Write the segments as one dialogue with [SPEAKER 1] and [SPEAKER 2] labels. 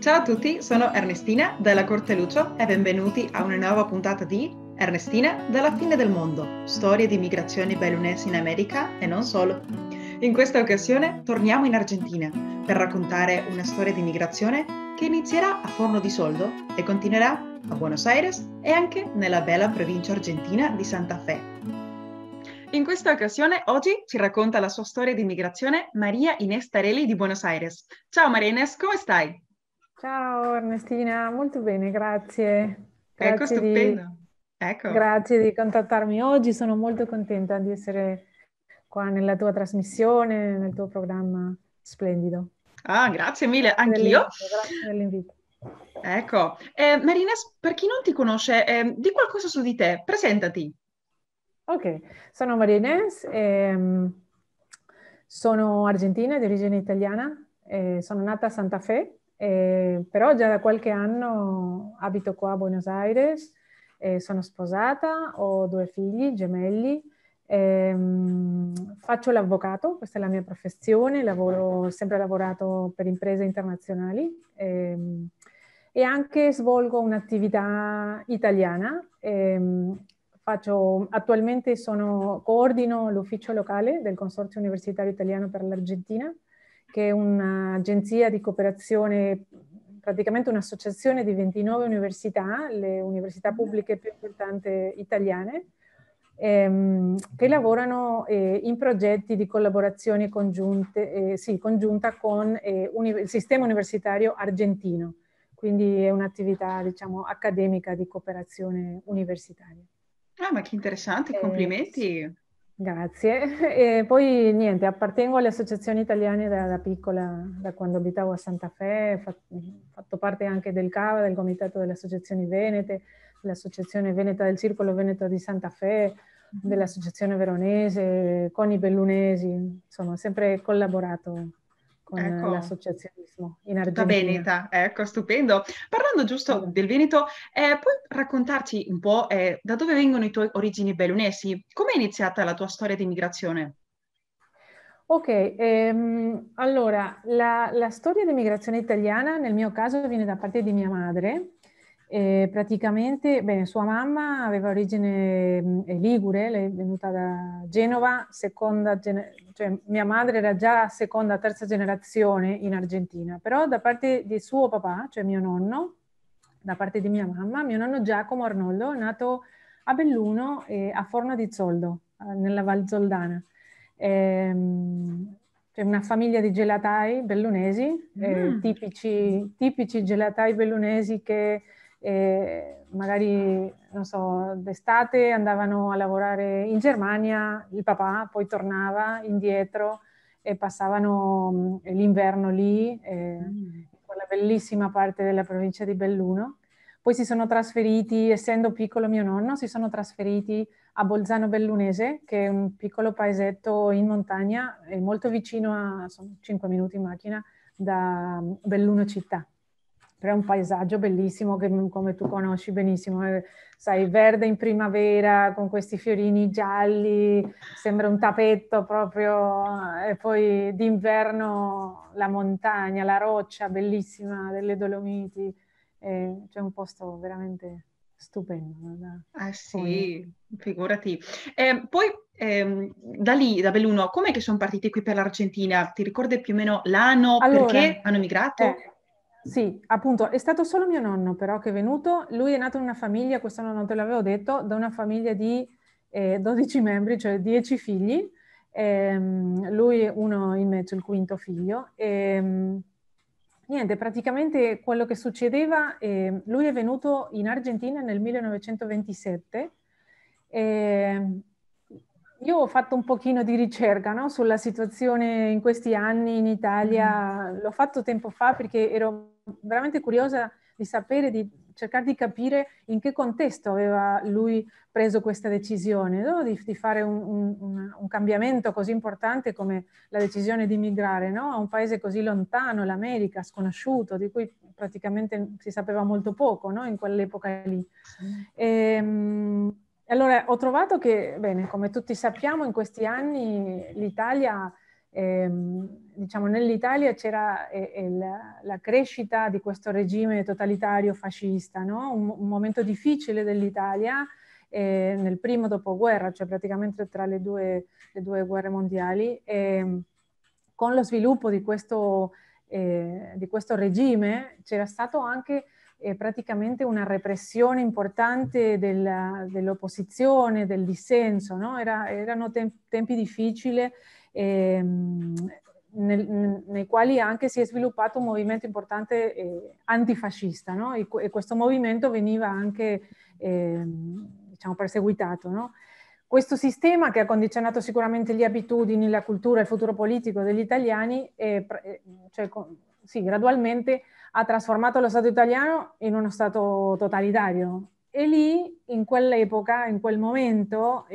[SPEAKER 1] Ciao a tutti, sono Ernestina della Corte Lucio e benvenuti a una nuova puntata di Ernestina dalla fine del mondo, storie di migrazioni bellunesi in America e non solo. In questa occasione torniamo in Argentina per raccontare una storia di migrazione che inizierà a Forno di Soldo e continuerà a Buenos Aires e anche nella bella provincia argentina di Santa Fe. In questa occasione oggi ci racconta la sua storia di migrazione Maria Inés Tarelli di Buenos Aires. Ciao Maria Inés, come stai?
[SPEAKER 2] Ciao Ernestina, molto bene, grazie.
[SPEAKER 1] Ecco,
[SPEAKER 2] Grazie di,
[SPEAKER 1] stupendo. Ecco.
[SPEAKER 2] grazie di contattarmi oggi, sono molto contenta di essere qua nella tua trasmissione, nel tuo programma splendido.
[SPEAKER 1] Ah, grazie mille,
[SPEAKER 2] Grazie
[SPEAKER 1] anch'io.
[SPEAKER 2] dell'invito, grazie dell'invito.
[SPEAKER 1] Ecco, Maria Inés, per chi non ti conosce, di qualcosa su di te, presentati.
[SPEAKER 2] Ok, sono Maria Ines, sono argentina di origine italiana, sono nata a Santa Fe, però già da qualche anno abito qua a Buenos Aires, sono sposata, ho due figli gemelli, faccio l'avvocato, questa è la mia professione, ho sempre lavorato per imprese internazionali e anche svolgo un'attività italiana. Attualmente coordino l'ufficio locale del Consorzio Universitario Italiano per l'Argentina, che è un'agenzia di cooperazione, praticamente un'associazione di 29 università, le università pubbliche più importanti italiane, che lavorano in progetti di collaborazione congiunta con il sistema universitario argentino. Quindi è un'attività, diciamo, accademica di cooperazione universitaria.
[SPEAKER 1] Ah, ma che interessante,
[SPEAKER 2] Sì,
[SPEAKER 1] complimenti.
[SPEAKER 2] grazie. E poi niente, appartengo alle associazioni italiane da piccola, da quando abitavo a Santa Fe, ho fatto parte anche del CAVA, del Comitato delle Associazioni Venete, dell'Associazione Veneta del Circolo Veneto di Santa Fe, dell'Associazione Veronese, con i bellunesi, insomma, ho sempre collaborato con
[SPEAKER 1] Ecco,
[SPEAKER 2] l'associazionismo in
[SPEAKER 1] tutta
[SPEAKER 2] Argentina.
[SPEAKER 1] veneta, ecco, stupendo. Parlando giusto del Veneto, puoi raccontarci un po' da dove vengono i tuoi origini bellunesi? Come è iniziata la tua storia di migrazione?
[SPEAKER 2] Ok, allora la storia di migrazione italiana nel mio caso viene da parte di mia madre. Praticamente, bene, sua mamma aveva origine ligure, lei è venuta da Genova, cioè mia madre era già seconda, terza generazione in Argentina, però da parte di suo papà, cioè mio nonno, da parte di mio nonno Giacomo Arnoldo, è nato a Belluno e a Forno di Zoldo, nella Val Zoldana. C'è una famiglia di gelatai bellunesi,
[SPEAKER 1] Mm.
[SPEAKER 2] tipici gelatai bellunesi che magari, non so, d'estate andavano a lavorare in Germania, il papà poi tornava indietro e passavano l'inverno lì,
[SPEAKER 1] Mm.
[SPEAKER 2] in quella bellissima parte della provincia di Belluno. Poi si sono trasferiti, essendo piccolo mio nonno, si sono trasferiti a Bolzano Bellunese, che è un piccolo paesetto in montagna, molto vicino sono 5 minuti in macchina, da Belluno città. Però è un paesaggio bellissimo che come tu conosci benissimo, sai, verde in primavera con questi fiorini gialli, sembra un tappeto proprio, e poi d'inverno la montagna, la roccia bellissima delle Dolomiti, c'è un posto veramente stupendo da
[SPEAKER 1] Ah
[SPEAKER 2] sogno.
[SPEAKER 1] sì, figurati. Poi da lì, da Belluno, com'è che sono partiti qui per l'Argentina? Ti ricordi più o meno l'anno?
[SPEAKER 2] Allora,
[SPEAKER 1] Perché hanno migrato?
[SPEAKER 2] sì, appunto, è stato solo mio nonno però che è venuto, lui è nato in una famiglia, questo non te l'avevo detto, da una famiglia di 12 membri, cioè 10 figli, lui è uno in mezzo, il quinto figlio, niente, praticamente quello che succedeva, lui è venuto in Argentina nel 1927. eh, io ho fatto un pochino di ricerca, no, sulla situazione in questi anni in
[SPEAKER 1] Mhm.
[SPEAKER 2] Italia, l'ho fatto tempo fa perché ero veramente curiosa di sapere, di cercare di capire in che contesto aveva lui preso questa decisione, no? Di fare un cambiamento così importante come la decisione di migrare, no? A un paese così lontano, l'America, sconosciuto, di cui praticamente si sapeva molto poco, no? In quell'epoca lì.
[SPEAKER 1] Sì.
[SPEAKER 2] Allora, ho trovato che, bene, come tutti sappiamo, in questi anni l'Italia diciamo, nell'Italia c'era la crescita di questo regime totalitario fascista, no? Un momento difficile dell'Italia nel primo dopoguerra, cioè praticamente tra le due guerre mondiali, con lo sviluppo di questo regime c'era stato anche praticamente una repressione importante dell'opposizione, del dissenso, no? Erano tempi difficili nei quali anche si è sviluppato un movimento importante antifascista, no? E questo movimento veniva anche diciamo, perseguitato, no? Questo sistema che ha condizionato sicuramente le abitudini, la cultura, il futuro politico degli italiani, cioè, sì, gradualmente ha trasformato lo Stato italiano in uno Stato totalitario. E lì, in quell'epoca, in quel momento,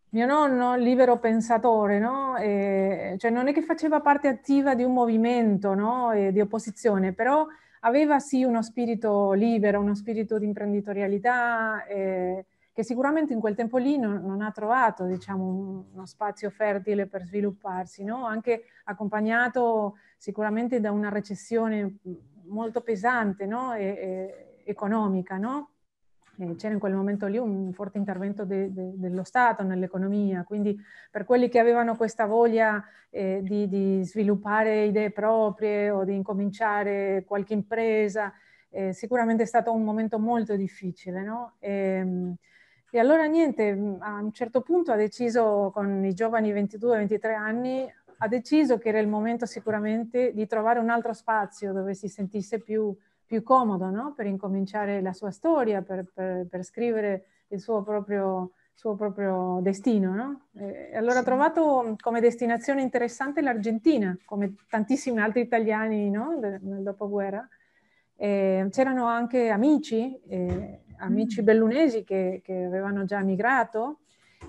[SPEAKER 2] mio nonno, libero pensatore, no? Cioè non è che faceva parte attiva di un movimento, no? Di opposizione, però aveva sì uno spirito libero, uno spirito di imprenditorialità, che sicuramente in quel tempo lì non ha trovato, diciamo, uno spazio fertile per svilupparsi, no? Anche accompagnato sicuramente da una recessione molto pesante, no? Economica, no? C'era in quel momento lì un forte intervento dello Stato nell'economia, quindi per quelli che avevano questa voglia di sviluppare idee proprie o di incominciare qualche impresa, sicuramente è stato un momento molto difficile, no? E allora niente, a un certo punto ha deciso, con i giovani 22-23 anni, ha deciso che era il momento sicuramente di trovare un altro spazio dove si sentisse più comodo, no? Per incominciare la sua storia, per scrivere il suo proprio destino, no? E allora ha trovato come destinazione interessante l'Argentina, come tantissimi altri italiani, no? Nel dopoguerra. C'erano anche amici bellunesi che avevano già migrato.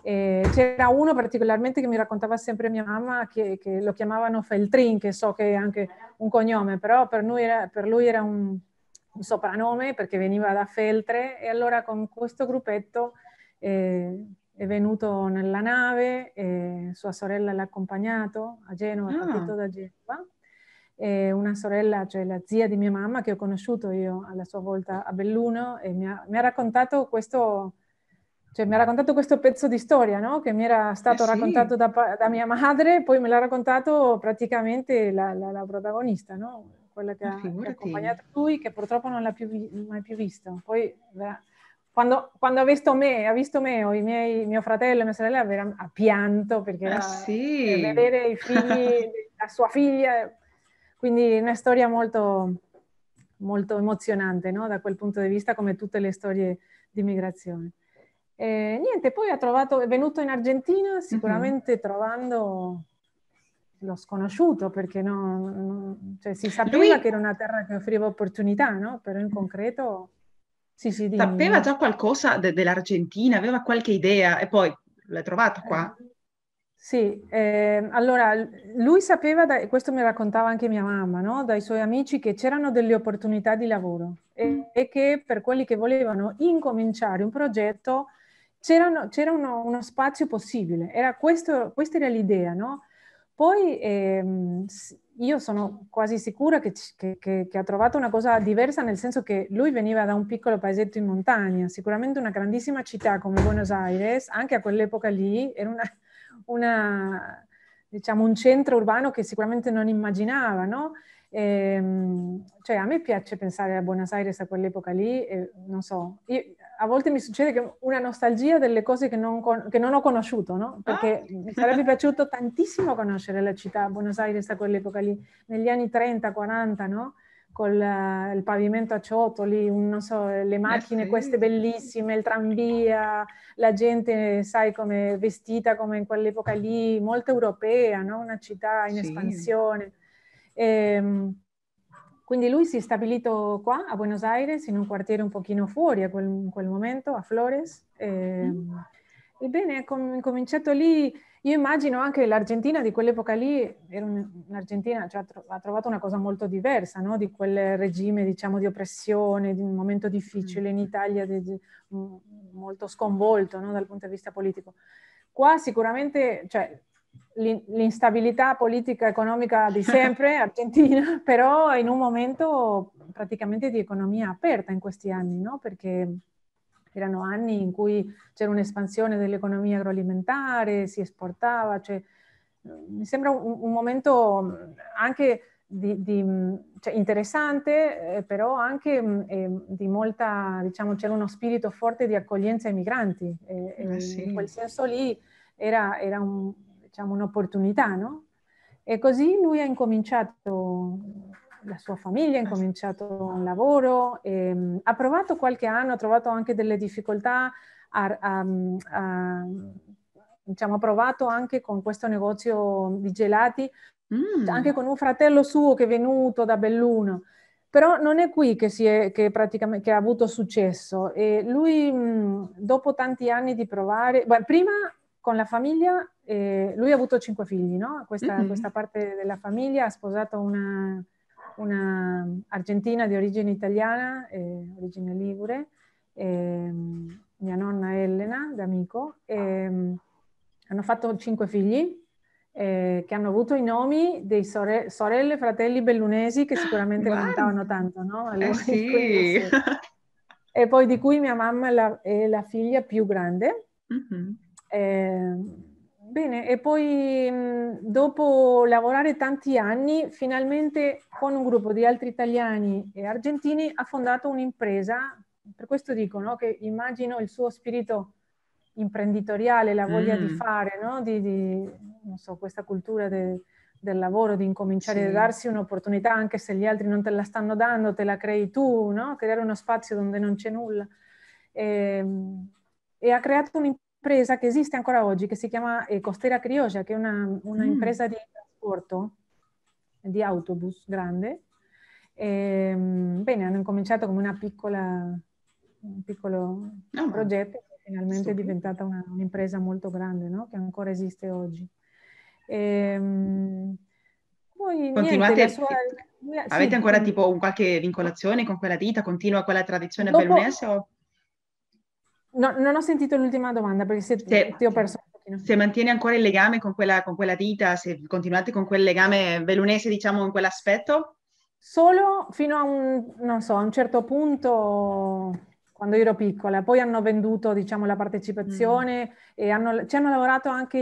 [SPEAKER 2] C'era uno particolarmente che mi raccontava sempre mia mamma, che lo chiamavano Feltrin, che so che è anche un cognome, però per lui era un soprannome perché veniva da Feltre, e allora con questo gruppetto è venuto nella nave, sua sorella l'ha accompagnato a Genova, è partito da Genova, una sorella, cioè la zia di mia mamma, che ho conosciuto io alla sua volta a Belluno, e mi ha raccontato questo, cioè mi ha raccontato questo pezzo di storia, no? Che mi era stato raccontato da mia madre, poi me l'ha raccontato praticamente la protagonista, no? Quella che ha accompagnato lui, che purtroppo non l'ha mai più visto. Poi quando ha visto me o mio fratello e mia sorella, ha pianto, perché era vedere i figli, la sua figlia, quindi una storia molto, molto emozionante, no? Da quel punto di vista, come tutte le storie di migrazione. Niente, poi è venuto in Argentina sicuramente trovando lo sconosciuto, perché cioè, si sapeva che era una terra che offriva opportunità, no? Però in concreto sì,
[SPEAKER 1] sapeva già qualcosa dell'Argentina, aveva qualche idea, e poi l'hai trovato qua?
[SPEAKER 2] Sì, allora lui sapeva, questo mi raccontava anche mia mamma, no? Dai suoi amici, che c'erano delle opportunità di lavoro e che per quelli che volevano incominciare un progetto c'era uno spazio possibile. Questa era l'idea, no? Poi io sono quasi sicura che ha trovato una cosa diversa, nel senso che lui veniva da un piccolo paesetto in montagna, sicuramente una grandissima città come Buenos Aires, anche a quell'epoca lì, era diciamo, un centro urbano che sicuramente non immaginava, no? Cioè a me piace pensare a Buenos Aires a quell'epoca lì, non so, a volte mi succede che una nostalgia delle cose che non ho conosciuto, no? Perché mi sarebbe piaciuto tantissimo conoscere la città Buenos Aires a quell'epoca lì, negli anni 30-40, no? Con il pavimento a ciotoli, non so, le macchine queste bellissime, il tranvia, la gente, sai, come vestita come in quell'epoca lì, molto europea, no? Una città in espansione. Quindi lui si è stabilito qua a Buenos Aires, in un quartiere un pochino fuori in quel momento, a Flores. Ebbene, ha cominciato lì. Io immagino anche l'Argentina di quell'epoca lì, era un'Argentina, cioè, ha trovato una cosa molto diversa, no? Di quel regime, diciamo, di oppressione, di un momento difficile in Italia, molto sconvolto, no? Dal punto di vista politico. Qua sicuramente, cioè, l'instabilità politica e economica di sempre, Argentina, però in un momento praticamente di economia aperta in questi anni, no? Perché erano anni in cui c'era un'espansione dell'economia agroalimentare, si esportava, cioè, mi sembra un momento anche cioè interessante, però anche di molta, diciamo, c'era uno spirito forte di accoglienza ai migranti.
[SPEAKER 1] Sì.
[SPEAKER 2] In quel senso lì era diciamo, un'opportunità, no? E così lui ha incominciato, la sua famiglia ha incominciato un lavoro, ha provato qualche anno, ha trovato anche delle difficoltà, diciamo, ha provato anche con questo negozio di gelati, anche con un fratello suo che è venuto da Belluno. Però non è qui che praticamente che ha avuto successo. E lui, dopo tanti anni di provare, prima con la famiglia, lui ha avuto 5 figli, no? Questa parte della famiglia, ha sposato una argentina di origine italiana, origine ligure, mia nonna Elena, d'Amico, hanno fatto 5 figli, che hanno avuto i nomi dei sorelle e fratelli bellunesi che sicuramente contavano tanto, no? Allora,
[SPEAKER 1] sì.
[SPEAKER 2] sì. E poi di cui mia mamma è la figlia più grande. Bene, e poi dopo lavorare tanti anni, finalmente con un gruppo di altri italiani e argentini ha fondato un'impresa. Per questo dico, no, che immagino il suo spirito imprenditoriale, la voglia di fare, no? Non so, questa cultura del lavoro, di incominciare a darsi un'opportunità, anche se gli altri non te la stanno dando, te la crei tu, no? Creare uno spazio dove non c'è nulla. E ha creato un'impresa che esiste ancora oggi, che si chiama Costera Criolla, che è una impresa di trasporto, di autobus grande. Bene, hanno incominciato come un piccolo progetto, che finalmente è diventata un'impresa molto grande, no? Che ancora esiste oggi. Poi
[SPEAKER 1] Continuate,
[SPEAKER 2] niente,
[SPEAKER 1] avete
[SPEAKER 2] sì,
[SPEAKER 1] ancora tipo qualche vincolazione con quella ditta? Continua quella tradizione bellunese?
[SPEAKER 2] No, non ho sentito l'ultima domanda perché ti ho perso un pochino.
[SPEAKER 1] Se mantiene ancora il legame con quella ditta, se continuate con quel legame bellunese, diciamo, in quell'aspetto?
[SPEAKER 2] Solo fino a non so, a un certo punto, quando ero piccola, poi hanno venduto, diciamo, la partecipazione e ci hanno lavorato anche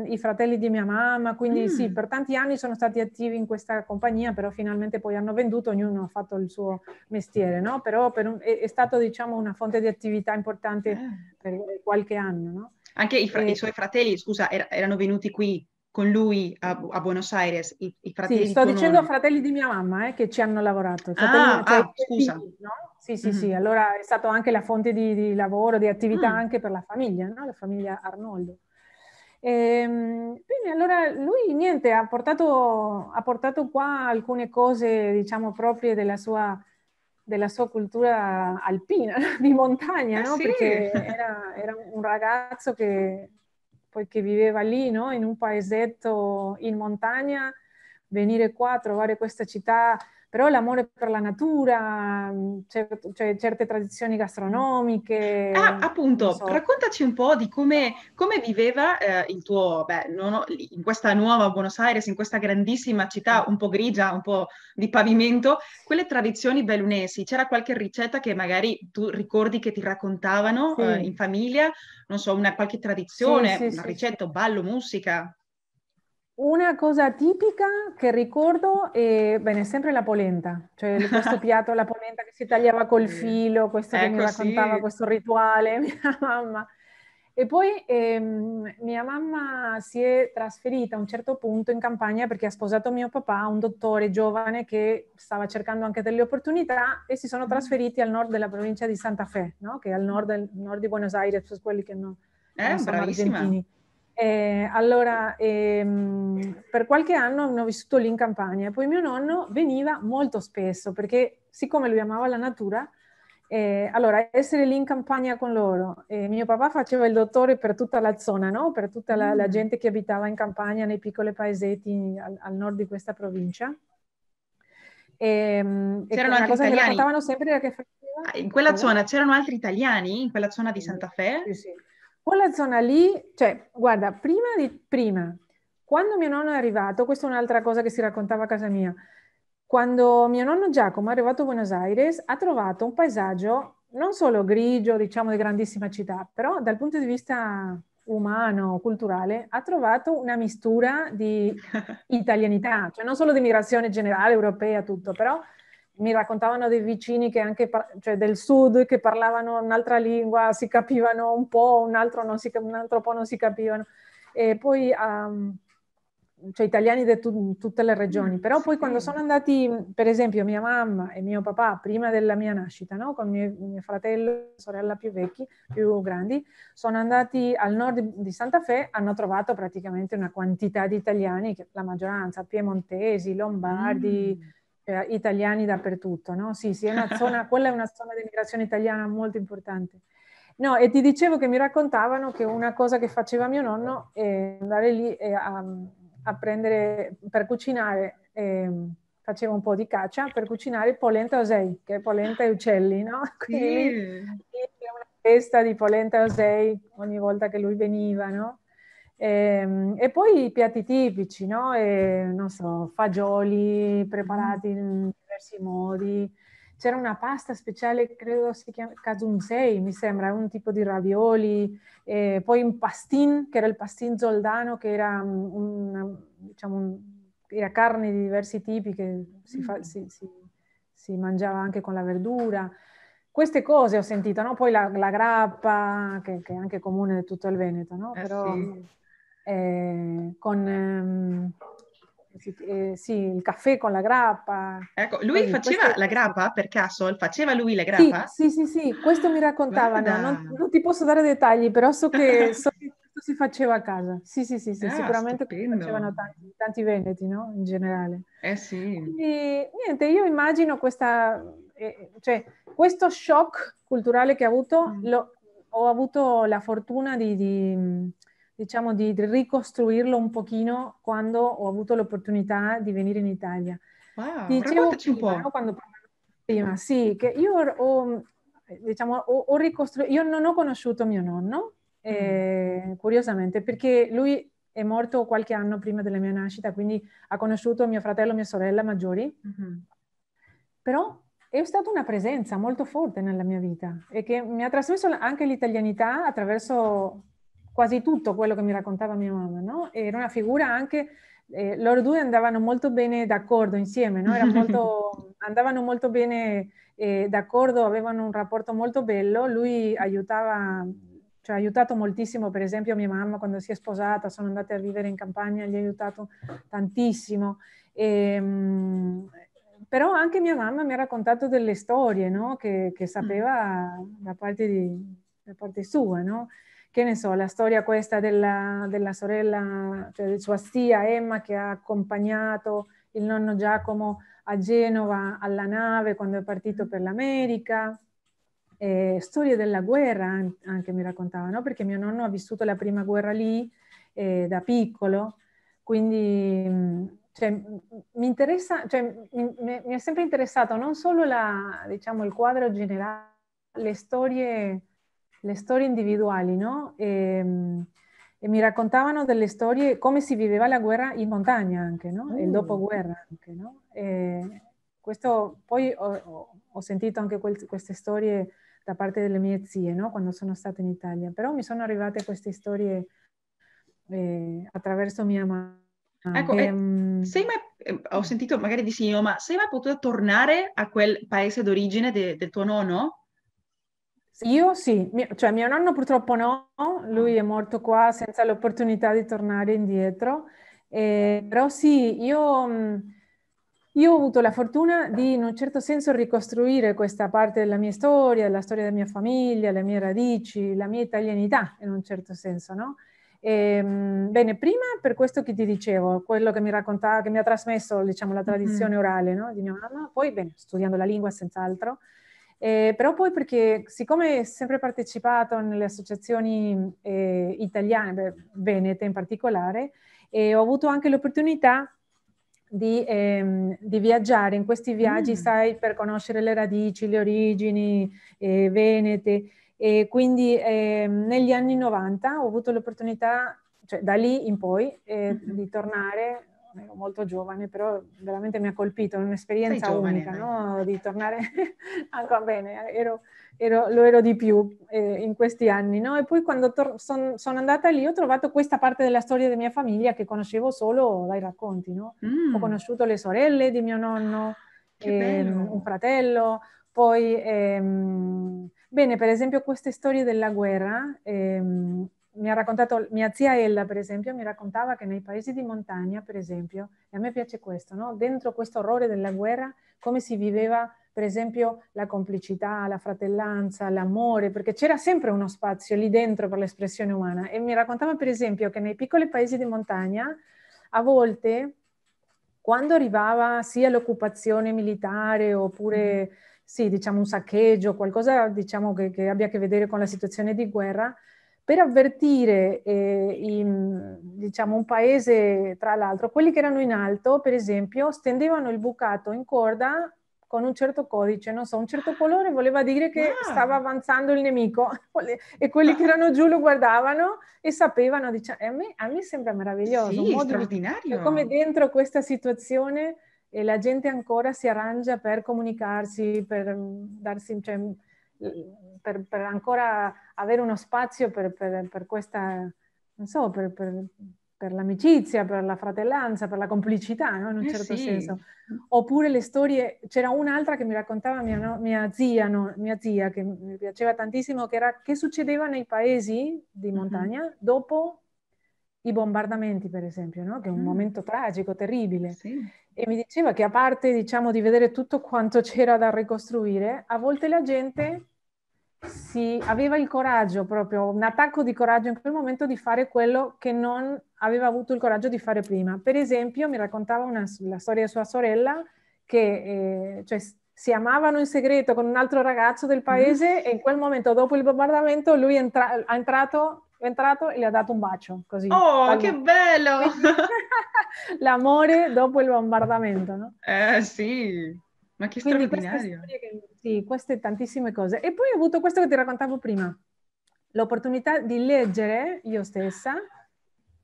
[SPEAKER 2] i fratelli di mia mamma, quindi sì, per tanti anni sono stati attivi in questa compagnia, però finalmente poi hanno venduto, ognuno ha fatto il suo mestiere, no? Però è stato, diciamo, una fonte di attività importante per qualche anno, no?
[SPEAKER 1] Anche i suoi fratelli, scusa, erano venuti qui con lui a Buenos Aires, i fratelli
[SPEAKER 2] sì,
[SPEAKER 1] di
[SPEAKER 2] sto
[SPEAKER 1] tuo
[SPEAKER 2] dicendo
[SPEAKER 1] nonno.
[SPEAKER 2] fratelli di mia mamma che ci hanno lavorato, cioè i
[SPEAKER 1] Scusa.
[SPEAKER 2] figli, no? Sì, allora è stato anche la fonte di lavoro, di attività anche per la famiglia, no? La famiglia Arnoldo. Bene, allora lui niente, ha portato qua alcune cose, diciamo, proprie della sua cultura alpina, di montagna, no?
[SPEAKER 1] Sì.
[SPEAKER 2] Perché era un ragazzo che viveva lì, no? In un paesetto in montagna, venire qua a trovare questa città, però l'amore per la natura, cioè certe tradizioni gastronomiche, non
[SPEAKER 1] Appunto,
[SPEAKER 2] so.
[SPEAKER 1] raccontaci un po' di come viveva il tuo, in questa nuova Buenos Aires, in questa grandissima città un po' grigia, un po' di pavimento, quelle tradizioni bellunesi. C'era qualche ricetta che magari tu ricordi che ti raccontavano in famiglia? Non so, qualche tradizione, una
[SPEAKER 2] Sì.
[SPEAKER 1] ricetta, ballo, musica?
[SPEAKER 2] Una cosa tipica che ricordo è, bene, sempre la polenta, cioè questo piatto, la polenta che si tagliava col filo, questo che mi
[SPEAKER 1] Ecco,
[SPEAKER 2] raccontava
[SPEAKER 1] sì.
[SPEAKER 2] questo rituale, mia mamma. E poi mia mamma si è trasferita a un certo punto in campagna perché ha sposato mio papà, un dottore giovane che stava cercando anche delle opportunità, e si sono trasferiti al nord della provincia di Santa Fe, no? Che è al nord di Buenos Aires, per quelli che non sono
[SPEAKER 1] Bravissima.
[SPEAKER 2] argentini. Allora, per qualche anno hanno vissuto lì in campagna, poi mio nonno veniva molto spesso perché siccome lui amava la natura, allora essere lì in campagna con loro, mio papà faceva il dottore per tutta la zona, no? Per tutta la gente che abitava in campagna nei piccoli paesetti al nord di questa provincia. E
[SPEAKER 1] C'erano
[SPEAKER 2] una
[SPEAKER 1] anche
[SPEAKER 2] cosa che mi
[SPEAKER 1] italiani.
[SPEAKER 2] raccontavano sempre era che faceva...
[SPEAKER 1] In quella
[SPEAKER 2] Cosa?
[SPEAKER 1] zona c'erano altri italiani, in quella zona di Santa Fe?
[SPEAKER 2] Sì. Quella zona lì, cioè, guarda, prima quando mio nonno è arrivato, questa è un'altra cosa che si raccontava a casa mia, quando mio nonno Giacomo è arrivato a Buenos Aires, ha trovato un paesaggio non solo grigio, diciamo di grandissima città, però dal punto di vista umano, culturale, ha trovato una mistura di italianità, cioè non solo di migrazione generale europea, tutto, però mi raccontavano dei vicini che anche, cioè del sud, che parlavano un'altra lingua, si capivano un po', un altro, un altro po' non si capivano. E poi cioè italiani di tutte le regioni, però poi quando
[SPEAKER 1] Sì.
[SPEAKER 2] sono andati, per esempio mia mamma e mio papà, prima della mia nascita, no? Con mio fratello e sorella più vecchi, più grandi, sono andati al nord di Santa Fe, hanno trovato praticamente una quantità di italiani, che la maggioranza, piemontesi, lombardi,
[SPEAKER 1] Mm.
[SPEAKER 2] italiani dappertutto, no? Sì, sì, è una zona, quella è una zona di immigrazione italiana molto importante. No, e ti dicevo che mi raccontavano che una cosa che faceva mio nonno è andare lì a prendere, per cucinare, faceva un po' di caccia, per cucinare polenta osei, che è polenta e uccelli, no? Quindi lì
[SPEAKER 1] Sì.
[SPEAKER 2] c'è una festa di polenta osei ogni volta che lui veniva, no? E poi i piatti tipici, no? Non so, fagioli
[SPEAKER 1] Mm.
[SPEAKER 2] preparati in diversi modi. C'era una pasta speciale, credo si chiama Kasunsei, mi sembra, un tipo di ravioli, poi un pastin, che era il pastin zoldano, che era, diciamo, era carne di diversi tipi che si mangiava anche con la verdura. Queste cose ho sentito, no? Poi la grappa, che è anche comune in tutto il Veneto, no? Però
[SPEAKER 1] Sì.
[SPEAKER 2] con sì, il caffè con la grappa,
[SPEAKER 1] Ecco, lui
[SPEAKER 2] così.
[SPEAKER 1] faceva la grappa per caso? Faceva lui la
[SPEAKER 2] Sì,
[SPEAKER 1] grappa?
[SPEAKER 2] sì, sì, sì, questo mi raccontavano. Non,
[SPEAKER 1] Guarda.
[SPEAKER 2] non ti posso dare dettagli, però so che questo si faceva a casa. Sì, sì, sì, sì,
[SPEAKER 1] Ah,
[SPEAKER 2] sicuramente come
[SPEAKER 1] stupendo.
[SPEAKER 2] facevano tanti veneti, no? In generale.
[SPEAKER 1] Eh sì.
[SPEAKER 2] Quindi, niente, io immagino cioè, questo shock culturale che ho avuto,
[SPEAKER 1] Mm.
[SPEAKER 2] ho avuto la fortuna diciamo, di ricostruirlo un pochino quando ho avuto l'opportunità di venire in Italia. Ti
[SPEAKER 1] Wow,
[SPEAKER 2] dicevo
[SPEAKER 1] raccontaci un
[SPEAKER 2] prima, no?
[SPEAKER 1] po'.
[SPEAKER 2] Quando parlavo prima, sì, che io diciamo, ho ricostruito, io non ho conosciuto mio nonno,
[SPEAKER 1] Mm.
[SPEAKER 2] curiosamente, perché lui è morto qualche anno prima della mia nascita, quindi ha conosciuto mio fratello e mia sorella maggiori,
[SPEAKER 1] Mhm.
[SPEAKER 2] però è stata una presenza molto forte nella mia vita e che mi ha trasmesso anche l'italianità attraverso quasi tutto quello che mi raccontava mia mamma, no? Era una figura anche, loro due andavano molto bene d'accordo insieme, no? Andavano molto bene d'accordo, avevano un rapporto molto bello, lui aiutava, cioè ha aiutato moltissimo, per esempio mia mamma quando si è sposata, sono andate a vivere in campagna, gli ha aiutato tantissimo. Però anche mia mamma mi ha raccontato delle storie, no? Che
[SPEAKER 1] Mm.
[SPEAKER 2] sapeva da parte sua, no? Che ne so, la storia questa della sorella, cioè di sua zia Emma che ha accompagnato il nonno Giacomo a Genova alla nave quando è partito per l'America. Storie della guerra anche mi raccontava, no? Perché mio nonno ha vissuto la prima guerra lì da piccolo, quindi cioè, mi interessa, cioè, mi è sempre interessato non solo diciamo, il quadro generale, le storie individuali, no? E mi raccontavano delle storie, come si viveva la guerra in montagna anche, no? E il
[SPEAKER 1] Uh.
[SPEAKER 2] dopoguerra anche, no? E questo, poi ho sentito anche queste storie da parte delle mie zie, no? Quando sono stata in Italia, però mi sono arrivate queste storie attraverso mia mamma.
[SPEAKER 1] Ecco, sei mai, ho sentito magari di sì, ma sei mai potuta tornare a quel paese d'origine del tuo nonno?
[SPEAKER 2] Io sì, cioè mio nonno purtroppo no, lui è morto qua senza l'opportunità di tornare indietro. Però sì, io ho avuto la fortuna di in un certo senso ricostruire questa parte della mia storia, la storia della mia famiglia, le mie radici, la mia italianità in un certo senso, no? Bene, prima per questo che ti dicevo, quello che mi raccontava, che mi ha trasmesso, diciamo, la
[SPEAKER 1] Mhm.
[SPEAKER 2] tradizione orale, no, di mia mamma, poi, bene, studiando la lingua senz'altro, però poi perché siccome ho sempre partecipato nelle associazioni italiane, venete in particolare, ho avuto anche l'opportunità di viaggiare in questi viaggi,
[SPEAKER 1] Mm.
[SPEAKER 2] sai, per conoscere le radici, le origini venete. E quindi negli anni 90 ho avuto l'opportunità, cioè da lì in poi, di tornare, ero molto giovane, però veramente mi ha colpito, è
[SPEAKER 1] Sei
[SPEAKER 2] un'esperienza
[SPEAKER 1] giovane,
[SPEAKER 2] unica,
[SPEAKER 1] dai.
[SPEAKER 2] no? Di tornare, ancora bene, lo ero di più in questi anni, no? E poi quando sono andata lì ho trovato questa parte della storia della mia famiglia che conoscevo solo dai racconti, no? Ho conosciuto le sorelle di mio nonno,
[SPEAKER 1] Che
[SPEAKER 2] un
[SPEAKER 1] bello.
[SPEAKER 2] fratello, poi, bene, per esempio queste storie della guerra, mi ha raccontato mia zia Ella, per esempio, mi raccontava che nei paesi di montagna, per esempio, e a me piace questo, no? Dentro questo orrore della guerra, come si viveva, per esempio, la complicità, la fratellanza, l'amore, perché c'era sempre uno spazio lì dentro per l'espressione umana. E mi raccontava, per esempio, che nei piccoli paesi di montagna, a volte, quando arrivava sia l'occupazione militare oppure, sì, diciamo un saccheggio, qualcosa diciamo, che abbia a che vedere con la situazione di guerra, per avvertire diciamo, un paese tra l'altro, quelli che erano in alto, per esempio, stendevano il bucato in corda con un certo codice, non so, un certo colore voleva dire che stava
[SPEAKER 1] Wow.
[SPEAKER 2] avanzando il nemico e quelli che erano giù lo guardavano e sapevano, diciamo, a me sembra meraviglioso, un
[SPEAKER 1] Sì,
[SPEAKER 2] modo di, è come
[SPEAKER 1] straordinario.
[SPEAKER 2] dentro questa situazione e la gente ancora si arrangia per comunicarsi, per darsi, cioè, per ancora avere uno spazio per questa, non so, per l'amicizia, per la fratellanza, per la complicità, no? In un
[SPEAKER 1] Eh
[SPEAKER 2] certo
[SPEAKER 1] sì.
[SPEAKER 2] senso. Oppure le storie, c'era un'altra che mi raccontava mia zia, no? Mia zia, che mi piaceva tantissimo, che era che succedeva nei paesi di
[SPEAKER 1] Mhm.
[SPEAKER 2] montagna dopo i bombardamenti, per esempio, no? Che è un
[SPEAKER 1] Mm,
[SPEAKER 2] momento tragico, terribile.
[SPEAKER 1] sì.
[SPEAKER 2] E mi diceva che a parte, diciamo, di vedere tutto quanto c'era da ricostruire, a volte la gente aveva il coraggio, proprio un attacco di coraggio in quel momento di fare quello che non aveva avuto il coraggio di fare prima. Per esempio, mi raccontava la storia di sua sorella che cioè, si amavano in segreto con un altro ragazzo del
[SPEAKER 1] Mm.
[SPEAKER 2] paese e in quel momento, dopo il bombardamento, lui è entrato e le ha dato un bacio, così,
[SPEAKER 1] Oh,
[SPEAKER 2] dal
[SPEAKER 1] che
[SPEAKER 2] nulla.
[SPEAKER 1] bello!
[SPEAKER 2] Quindi l'amore dopo il bombardamento, no?
[SPEAKER 1] Sì, ma che
[SPEAKER 2] Quindi queste
[SPEAKER 1] straordinario.
[SPEAKER 2] storie, sì, queste tantissime cose. E poi ho avuto questo che ti raccontavo prima, l'opportunità di leggere io stessa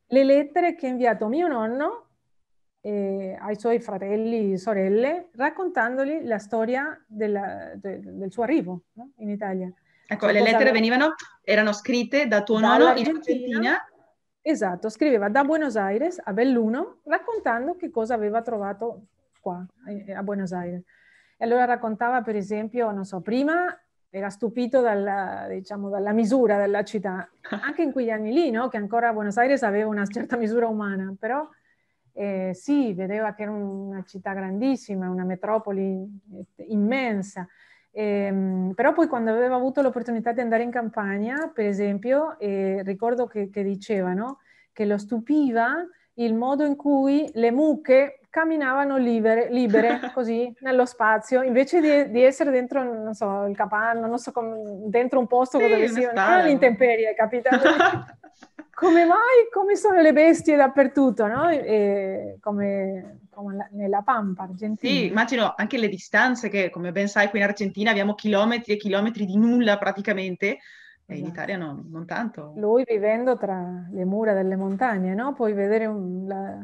[SPEAKER 2] le lettere che ha inviato mio nonno ai suoi fratelli e sorelle, raccontandogli la storia del suo arrivo, no? In Italia.
[SPEAKER 1] Ecco,
[SPEAKER 2] Cioè
[SPEAKER 1] le
[SPEAKER 2] cosa
[SPEAKER 1] lettere
[SPEAKER 2] aveva fatto
[SPEAKER 1] erano scritte da tuo nonno in
[SPEAKER 2] dall'Argentina,
[SPEAKER 1] Argentina.
[SPEAKER 2] esatto, scriveva da Buenos Aires a Belluno raccontando che cosa aveva trovato qua a Buenos Aires. E allora raccontava, per esempio, non so, prima era stupito diciamo, dalla misura della città, anche in quegli anni lì, no? Che ancora Buenos Aires aveva una certa misura umana, però sì, vedeva che era una città grandissima, una metropoli immensa. Però poi quando aveva avuto l'opportunità di andare in campagna, per esempio, ricordo che dicevano che lo stupiva il modo in cui le mucche camminavano libere così nello spazio, invece di essere dentro, non so, il capanno, non so, dentro un posto
[SPEAKER 1] Sì,
[SPEAKER 2] dove
[SPEAKER 1] una
[SPEAKER 2] sia, non
[SPEAKER 1] stalla.
[SPEAKER 2] all'intemperie, capita? Come mai? Come sono le bestie dappertutto, no? Come nella Pampa
[SPEAKER 1] Sì,
[SPEAKER 2] argentina, no?
[SPEAKER 1] immagino anche le distanze che, come ben sai, qui in Argentina abbiamo chilometri e chilometri di nulla praticamente, e in
[SPEAKER 2] Esatto.
[SPEAKER 1] Italia non tanto.
[SPEAKER 2] Lui vivendo tra le mura delle montagne, no? Poi vedere la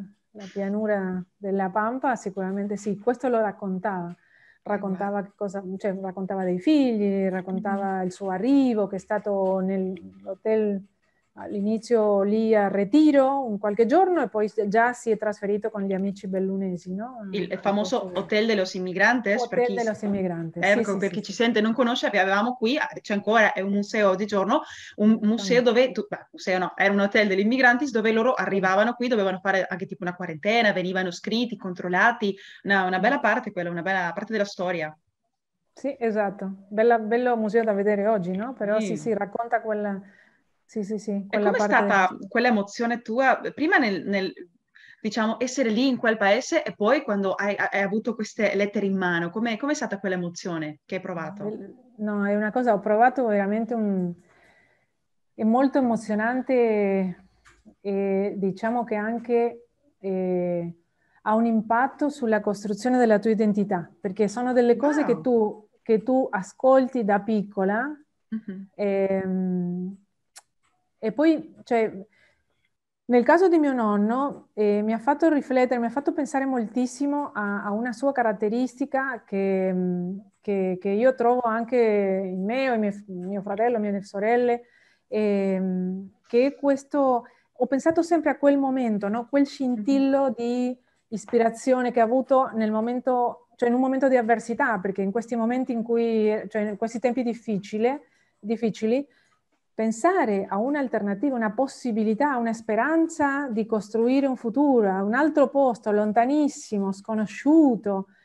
[SPEAKER 2] pianura della Pampa, sicuramente sì, questo lo raccontava.
[SPEAKER 1] Che guarda.
[SPEAKER 2] Raccontava, cioè, raccontava dei figli,
[SPEAKER 1] Mhm.
[SPEAKER 2] raccontava il suo arrivo, che è stato nell'hotel all'inizio lì a Retiro un qualche giorno e poi già si è trasferito con gli amici bellunesi, no?
[SPEAKER 1] Il
[SPEAKER 2] A questo
[SPEAKER 1] famoso Hotel de los Inmigrantes,
[SPEAKER 2] Hotel de los Inmigrantes, sì,
[SPEAKER 1] ecco,
[SPEAKER 2] sì,
[SPEAKER 1] per
[SPEAKER 2] sì,
[SPEAKER 1] chi ci
[SPEAKER 2] sì.
[SPEAKER 1] sente e non conosce, avevamo qui, c'è ancora, è un museo oggigiorno, un museo
[SPEAKER 2] Esattamente.
[SPEAKER 1] dove, museo no, era un hotel degli immigranti dove loro
[SPEAKER 2] Sì.
[SPEAKER 1] arrivavano qui, dovevano fare anche tipo una quarantena, venivano scritti, controllati, una bella parte quella, una bella parte della storia.
[SPEAKER 2] Sì, esatto. Bello museo da vedere oggi, no? Però sì,
[SPEAKER 1] Sì.
[SPEAKER 2] sì, racconta quella, sì, sì, sì,
[SPEAKER 1] E
[SPEAKER 2] quella
[SPEAKER 1] com'è
[SPEAKER 2] parte della
[SPEAKER 1] stata
[SPEAKER 2] storia.
[SPEAKER 1] quella emozione tua, prima diciamo, essere lì in quel paese e poi quando hai avuto queste lettere in mano, com'è stata quella emozione che hai provato?
[SPEAKER 2] No, è una cosa, ho provato veramente è molto emozionante e diciamo che anche ha un impatto sulla costruzione della tua identità, perché sono delle cose
[SPEAKER 1] Wow.
[SPEAKER 2] che tu ascolti da piccola
[SPEAKER 1] Mhm.
[SPEAKER 2] ehm, e poi, cioè, Nel caso di mio nonno, mi ha fatto riflettere, mi ha fatto pensare moltissimo a una sua caratteristica che io trovo anche in me o in mio fratello, mie sorelle, che è questo, ho pensato sempre a quel momento, no? Quel
[SPEAKER 1] Mhm.
[SPEAKER 2] scintillo di ispirazione che ha avuto nel momento, cioè in un momento di avversità, perché in questi momenti in cui, cioè in questi tempi difficili, pensare a un'alternativa, una possibilità, una speranza di costruire un futuro, a un altro posto, lontanissimo, sconosciuto,
[SPEAKER 1] Quasi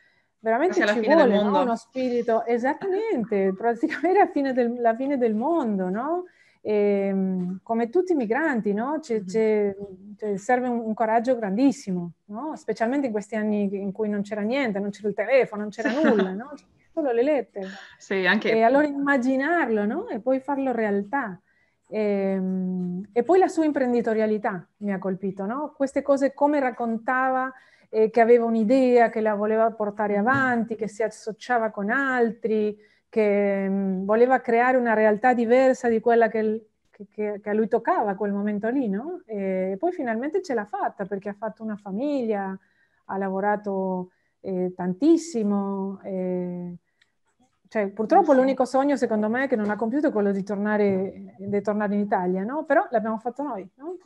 [SPEAKER 2] veramente
[SPEAKER 1] alla
[SPEAKER 2] ci
[SPEAKER 1] fine del
[SPEAKER 2] vuole, no? Uno
[SPEAKER 1] mondo.
[SPEAKER 2] spirito, esattamente, praticamente la fine del mondo, no? Come tutti i migranti, no?
[SPEAKER 1] Mhm.
[SPEAKER 2] Cioè, serve un coraggio grandissimo, no? Specialmente in questi anni in cui non c'era niente, non c'era il telefono, non
[SPEAKER 1] Sì,
[SPEAKER 2] c'era nulla, no? C'erano solo le lettere.
[SPEAKER 1] sì,
[SPEAKER 2] E
[SPEAKER 1] anche
[SPEAKER 2] allora immaginarlo, no? E poi farlo realtà. E poi la sua imprenditorialità mi ha colpito, no? Queste cose come raccontava, che aveva un'idea, che la voleva portare avanti, che si associava con altri, che voleva creare una realtà diversa di quella che a lui toccava a quel momento lì, no? E poi finalmente ce l'ha fatta perché ha fatto una famiglia, ha lavorato tantissimo. Cioè, purtroppo
[SPEAKER 1] sì.
[SPEAKER 2] l'unico sogno, secondo me, che non ha compiuto è quello di tornare in Italia, no? Però l'abbiamo fatto noi, no?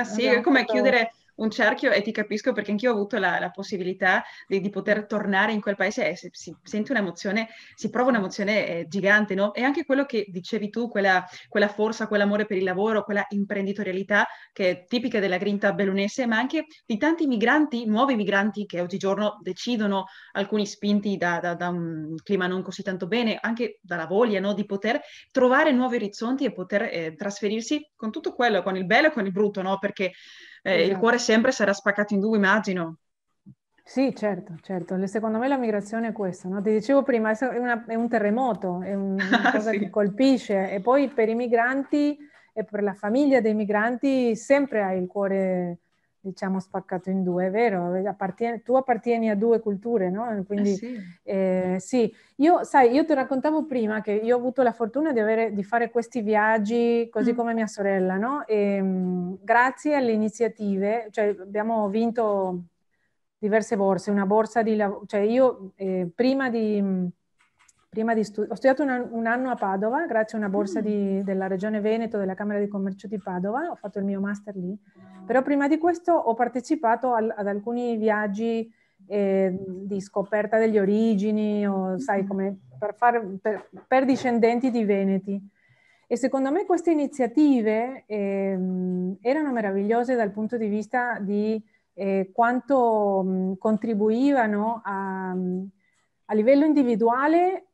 [SPEAKER 1] Sì, è
[SPEAKER 2] Abbiamo
[SPEAKER 1] come
[SPEAKER 2] fatto...
[SPEAKER 1] chiudere un cerchio e ti capisco perché anch'io ho avuto la possibilità di poter tornare in quel paese e si sente un'emozione, si prova
[SPEAKER 2] Sì,
[SPEAKER 1] un'emozione gigante, no? E anche quello che dicevi tu, quella forza, quell'amore per il lavoro, quella imprenditorialità che è tipica della grinta bellunese, ma anche di tanti migranti, nuovi migranti che oggigiorno decidono, alcuni spinti da un clima non così tanto bene, anche dalla voglia, no? Di poter trovare nuovi orizzonti e poter trasferirsi con tutto quello, con il bello e con il brutto, no? Perché il
[SPEAKER 2] esatto.
[SPEAKER 1] cuore sempre sarà spaccato in due, immagino.
[SPEAKER 2] Sì, certo, certo. Secondo me la migrazione è questo, no? Ti dicevo prima, è un terremoto, è una
[SPEAKER 1] Ah,
[SPEAKER 2] cosa che
[SPEAKER 1] sì.
[SPEAKER 2] colpisce e poi per i migranti e per la famiglia dei migranti sempre hai il cuore, diciamo, spaccato in due, è vero? Tu appartieni a due culture, no?
[SPEAKER 1] Eh
[SPEAKER 2] Quindi
[SPEAKER 1] sì.
[SPEAKER 2] sì, io ti raccontavo prima che io ho avuto la fortuna di fare questi viaggi così
[SPEAKER 1] Mm.
[SPEAKER 2] come mia sorella, no? E, grazie alle iniziative, cioè abbiamo vinto diverse borse, una borsa di lavoro, cioè io ho studiato un anno a Padova grazie a una borsa
[SPEAKER 1] Mm.
[SPEAKER 2] della Regione Veneto, della Camera di Commercio di Padova, ho fatto il mio master lì, però prima di questo ho partecipato ad alcuni viaggi di scoperta delle origini, o sai,
[SPEAKER 1] Mm.
[SPEAKER 2] come per discendenti di Veneti. E secondo me queste iniziative erano meravigliose dal punto di vista di quanto contribuivano a livello individuale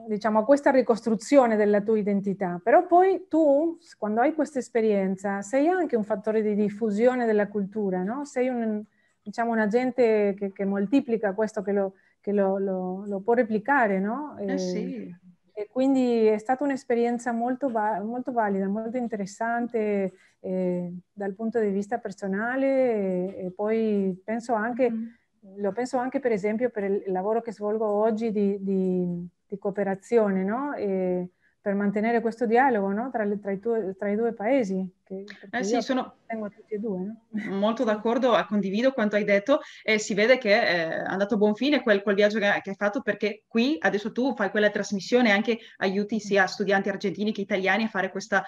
[SPEAKER 2] diciamo, a questa ricostruzione della tua identità. Però poi tu, quando hai questa esperienza, sei anche un fattore di diffusione della cultura, no? Sei diciamo, un agente che moltiplica questo, lo può replicare, no?
[SPEAKER 1] Sì.
[SPEAKER 2] E quindi è stata un'esperienza molto valida, molto interessante dal punto di vista personale e poi
[SPEAKER 1] Mhm.
[SPEAKER 2] lo penso anche per esempio per il lavoro che svolgo oggi di cooperazione, no? E per mantenere questo dialogo, no? Tra i due paesi, perché io
[SPEAKER 1] Sì, sono
[SPEAKER 2] appartengo a tutti e due, no?
[SPEAKER 1] molto
[SPEAKER 2] Sì.
[SPEAKER 1] d'accordo, condivido quanto hai detto e si vede che è andato a buon fine quel viaggio che hai fatto perché qui adesso tu fai quella trasmissione e anche aiuti sia studenti argentini che italiani a fare questa,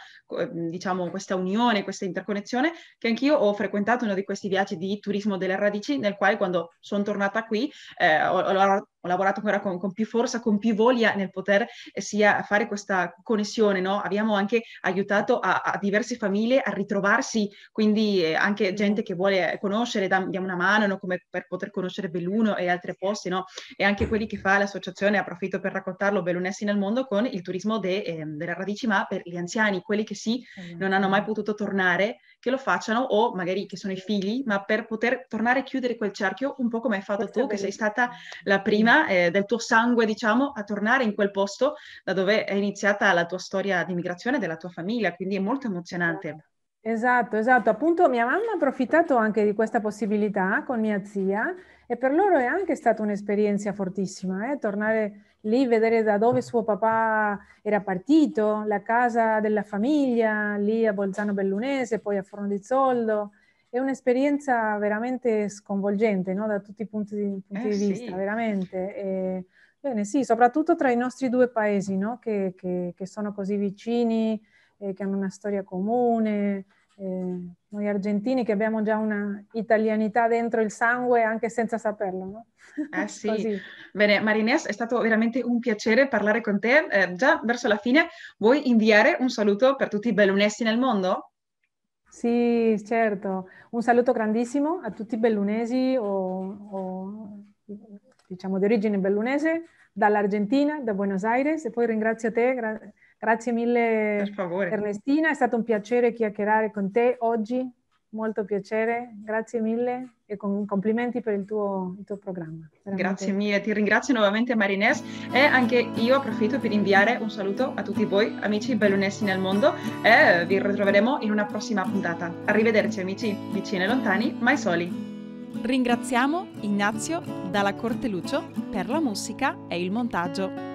[SPEAKER 1] diciamo, questa unione, questa interconnessione che anch'io ho frequentato uno di questi viaggi di turismo delle radici nel quale quando sono tornata qui ho lavorato ancora con più forza, con più voglia nel poter sia fare questa connessione, no? Abbiamo anche aiutato a diverse famiglie a ritrovarsi quindi anche gente che vuole conoscere, diamo una mano, no? Come per poter conoscere Belluno e altri posti, no? E anche quelli che fa l'associazione, approfitto per raccontarlo, Bellunessi nel mondo, con il turismo delle radici, ma per gli anziani, quelli che sì, non hanno mai potuto tornare, che lo facciano, o magari che sono i figli, ma per poter tornare a chiudere quel cerchio, un po' come hai fatto
[SPEAKER 2] Questo è
[SPEAKER 1] tu, che sei
[SPEAKER 2] bellissimo.
[SPEAKER 1] stata la
[SPEAKER 2] Sì.
[SPEAKER 1] prima del tuo sangue, diciamo, a tornare in quel posto da dove è iniziata la tua storia di migrazione della tua famiglia, quindi è molto emozionante.
[SPEAKER 2] Esatto, esatto. Appunto, mia mamma ha approfittato anche di questa possibilità con mia zia e per loro è anche stata un'esperienza fortissima, tornare lì vedere da dove suo papà era partito, la casa della famiglia, lì a Bolzano Bellunese, poi a Forno di Zoldo. È un'esperienza veramente sconvolgente, no? Da tutti i punti di vista,
[SPEAKER 1] Sì.
[SPEAKER 2] veramente. Bene, sì, soprattutto tra i nostri due paesi, no? Che sono così vicini, che hanno una storia comune. Noi argentini che abbiamo già una italianità dentro il sangue anche senza saperlo, no?
[SPEAKER 1] Sì.
[SPEAKER 2] Così.
[SPEAKER 1] Bene, Marinés, è stato veramente un piacere parlare con te. Già verso la fine, vuoi inviare un saluto per tutti i bellunesi nel mondo?
[SPEAKER 2] Sì, certo. Un saluto grandissimo a tutti i bellunesi o diciamo di origine bellunese, dall'Argentina, da Buenos Aires, e poi ringrazio te, grazie
[SPEAKER 1] Per
[SPEAKER 2] mille
[SPEAKER 1] favore.
[SPEAKER 2] Ernestina, è stato un piacere chiacchierare con te oggi, molto piacere, grazie mille e complimenti per il tuo programma.
[SPEAKER 1] Grazie
[SPEAKER 2] Veramente.
[SPEAKER 1] mille, ti ringrazio nuovamente Marinés e anche io approfitto per inviare un saluto a tutti voi amici bellunesi nel mondo e vi ritroveremo in una prossima puntata. Arrivederci amici, vicini e lontani, mai soli.
[SPEAKER 3] Ringraziamo Ignazio Dalla Corte Lucio per la musica e il montaggio.